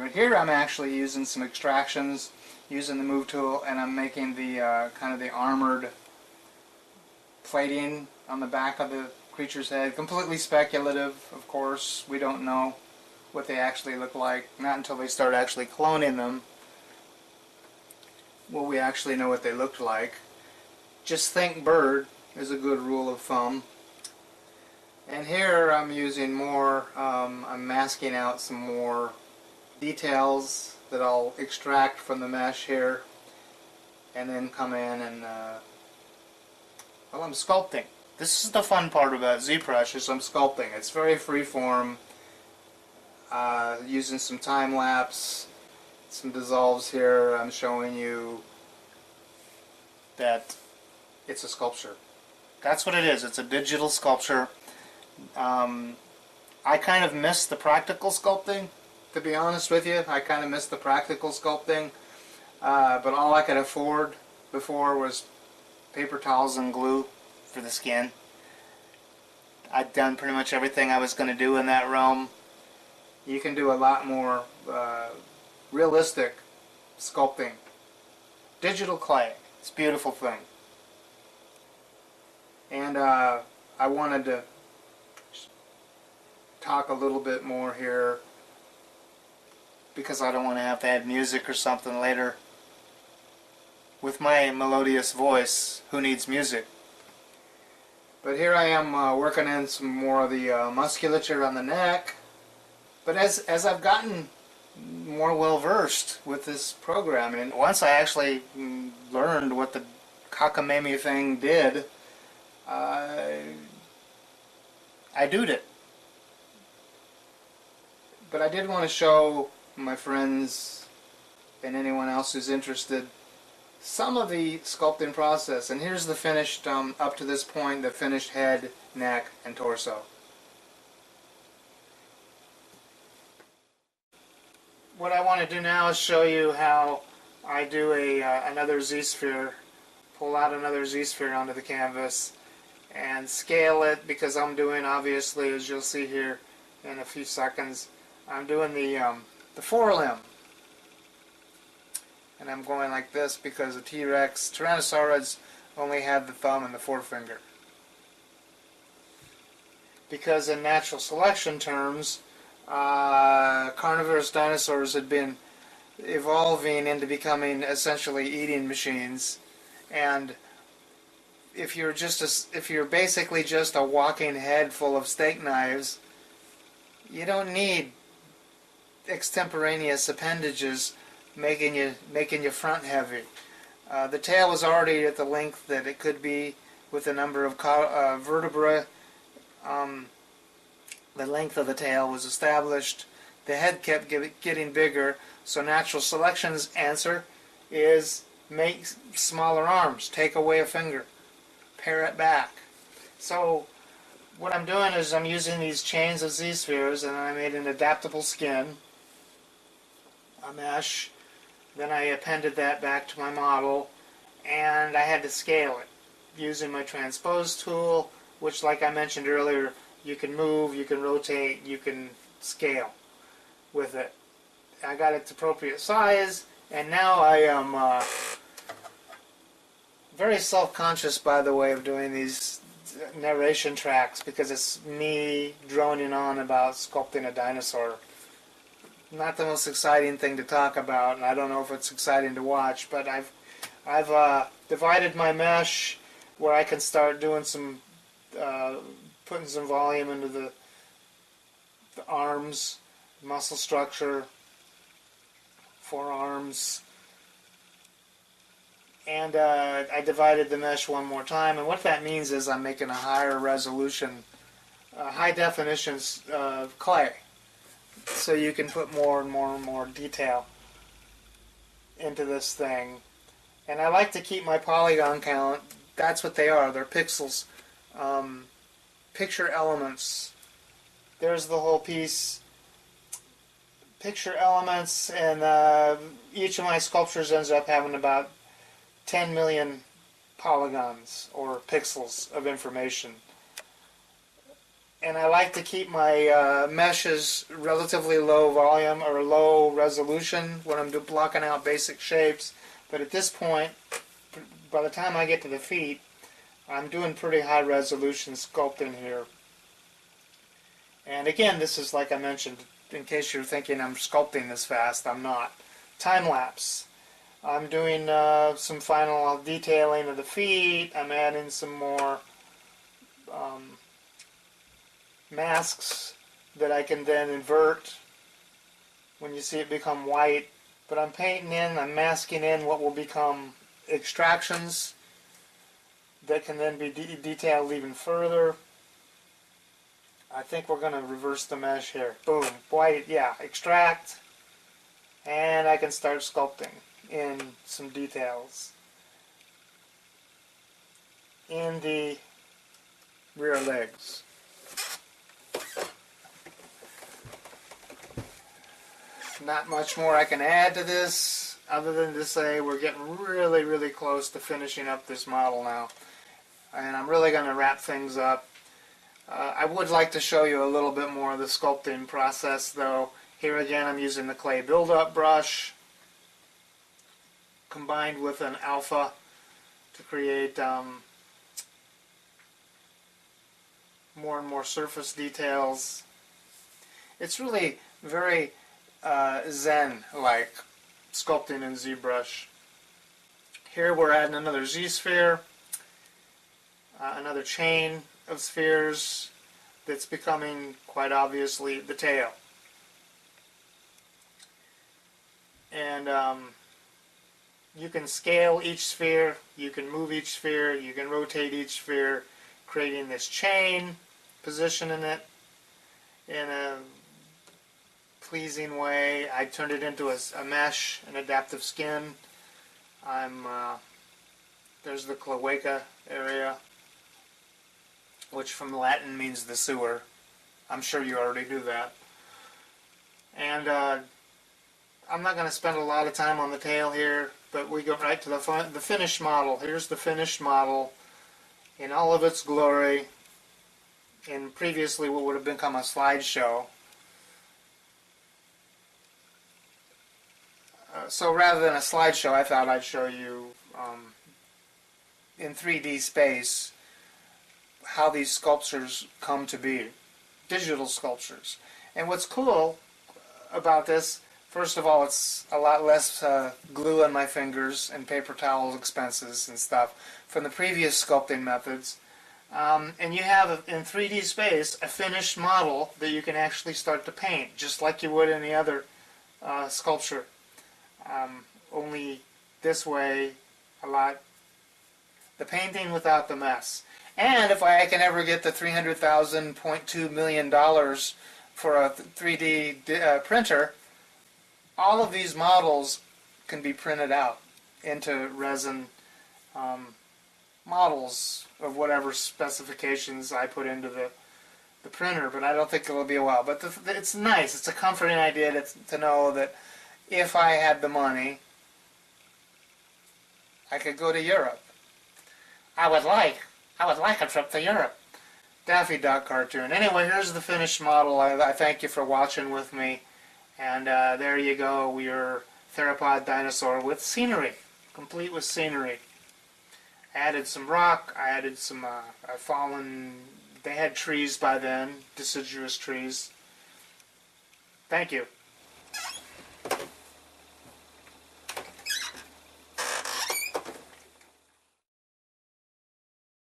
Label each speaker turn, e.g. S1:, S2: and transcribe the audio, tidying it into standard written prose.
S1: But here I'm actually using some extractions, using the move tool, and I'm making the kind of the armored plating on the back of the creature's head. Completely speculative, of course. We don't know what they actually look like. Not until they start actually cloning them will we actually know what they looked like. Just think bird is a good rule of thumb. And here I'm using more, I'm masking out some more details that I'll extract from the mesh here, and then come in and, well, I'm sculpting. This is the fun part about ZBrush, is I'm sculpting. It's very freeform, using some time lapse, some dissolves here. I'm showing you that it's a sculpture. That's what it is. It's a digital sculpture. I kind of miss the practical sculpting, to be honest with you. I kind of miss the practical sculpting, but all I could afford before was paper towels and glue for the skin. I'd done pretty much everything I was going to do in that realm. You can do a lot more realistic sculpting. Digital clay. It's a beautiful thing. And I wanted to talk a little bit more here, because I don't want to have to add music or something later. With my melodious voice, who needs music? But here I am working in some more of the musculature on the neck. But as I've gotten more well versed with this program, and once I actually learned what the cockamamie thing did, I doed it. But I did want to show my friends and anyone else who's interested some of the sculpting process. And here's the finished, up to this point, the finished head, neck, and torso. What I want to do now is show you how I do another Z-sphere, pull out another Z-sphere onto the canvas and scale it, because I'm doing, obviously, as you'll see here in a few seconds, I'm doing the forelimb. And I'm going like this because the T-Rex, Tyrannosaurids only had the thumb and the forefinger. Because in natural selection terms, carnivorous dinosaurs had been evolving into becoming essentially eating machines, and if you're basically just a walking head full of steak knives, you don't need extemporaneous appendages making you front heavy. The tail was already at the length that it could be with the number of vertebrae. The length of the tail was established. The head kept getting bigger, so natural selection's answer is make smaller arms, take away a finger, pare it back. So what I'm doing is I'm using these chains of Z-spheres, and I made an adaptable skin, a mesh. Then I appended that back to my model, and I had to scale it using my transpose tool, which, like I mentioned earlier, you can move, you can rotate, you can scale with it. I got its appropriate size, and now I am very self-conscious, by the way, of doing these narration tracks, because it's me droning on about sculpting a dinosaur. Not the most exciting thing to talk about, and I don't know if it's exciting to watch, but I've divided my mesh where I can start doing some putting some volume into the arms, muscle structure, forearms, and I divided the mesh one more time, and what that means is I'm making a higher resolution, high definition clay, so you can put more and more and more detail into this thing. And I like to keep my polygon count, that's what they are, they're pixels, picture elements. There's the whole piece, picture elements, and each of my sculptures ends up having about 10 million polygons or pixels of information. and I like to keep my meshes relatively low volume or low resolution when I'm blocking out basic shapes. But at this point, by the time I get to the feet, I'm doing pretty high resolution sculpting here. And again, this is like I mentioned, in case you're thinking I'm sculpting this fast, I'm not. Time lapse. I'm doing some final detailing of the feet. I'm adding some more masks that I can then invert when you see it become white. But I'm painting in, I'm masking in what will become extractions that can then be detailed even further. I think we're going to reverse the mesh here. Boom, white, yeah, extract, and I can start sculpting in some details in the rear legs. Not much more I can add to this other than to say we're getting really, really close to finishing up this model now. And I'm really going to wrap things up. I would like to show you a little bit more of the sculpting process, though. Here again I'm using the clay buildup brush combined with an alpha to create more and more surface details. It's really very Zen-like sculpting in ZBrush. Here we're adding another Z-sphere, another chain of spheres that's becoming quite obviously the tail. And you can scale each sphere, you can move each sphere, you can rotate each sphere, creating this chain, positioning it in a pleasing way. I turned it into a mesh, an adaptive skin. There's the cloaca area, which from Latin means the sewer. I'm sure you already knew that. And I'm not going to spend a lot of time on the tail here, but we go right to the finished model. Here's the finished model in all of its glory, in previously what would have become a slideshow. So rather than a slideshow, I thought I'd show you in 3D space how these sculptures come to be, digital sculptures. And what's cool about this, first of all, it's a lot less glue on my fingers and paper towel expenses and stuff from the previous sculpting methods. And you have, in 3D space, a finished model that you can actually start to paint, just like you would any other sculpture. Only this way, the painting without the mess. And if I can ever get the $300,000.2 million for a 3D printer, all of these models can be printed out into resin models of whatever specifications I put into the printer, but I don't think it'll be a while. But it's nice. It's a comforting idea to know that if I had the money, I could go to Europe. I would like a trip to Europe. Daffy Duck cartoon. Anyway, here's the finished model. I thank you for watching with me. And there you go, your theropod dinosaur with scenery, complete with scenery. I added some rock, I added some they had trees by then, deciduous trees. Thank you.